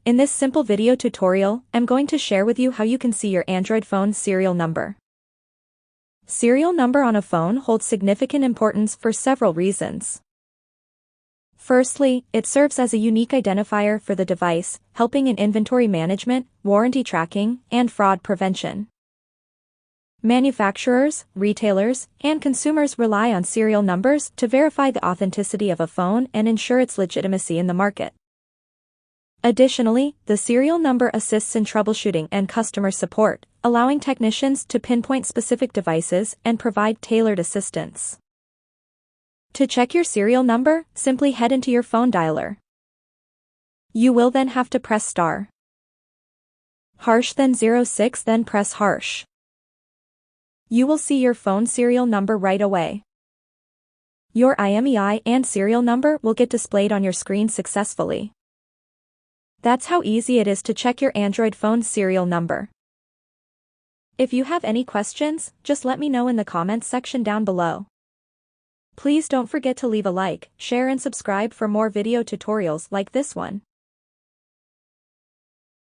In this simple video tutorial, I'm going to share with you how you can see your Android phone's serial number. Serial number on a phone holds significant importance for several reasons. Firstly, it serves as a unique identifier for the device, helping in inventory management, warranty tracking, and fraud prevention. Manufacturers, retailers, and consumers rely on serial numbers to verify the authenticity of a phone and ensure its legitimacy in the market. Additionally, the serial number assists in troubleshooting and customer support, allowing technicians to pinpoint specific devices and provide tailored assistance. To check your serial number, simply head into your phone dialer. You will then have to press star. Harsh then 06 then press harsh. You will see your phone serial number right away. Your IMEI and serial number will get displayed on your screen successfully. That's how easy it is to check your Android phone's serial number. If you have any questions, just let me know in the comments section down below. Please don't forget to leave a like, share and subscribe for more video tutorials like this one.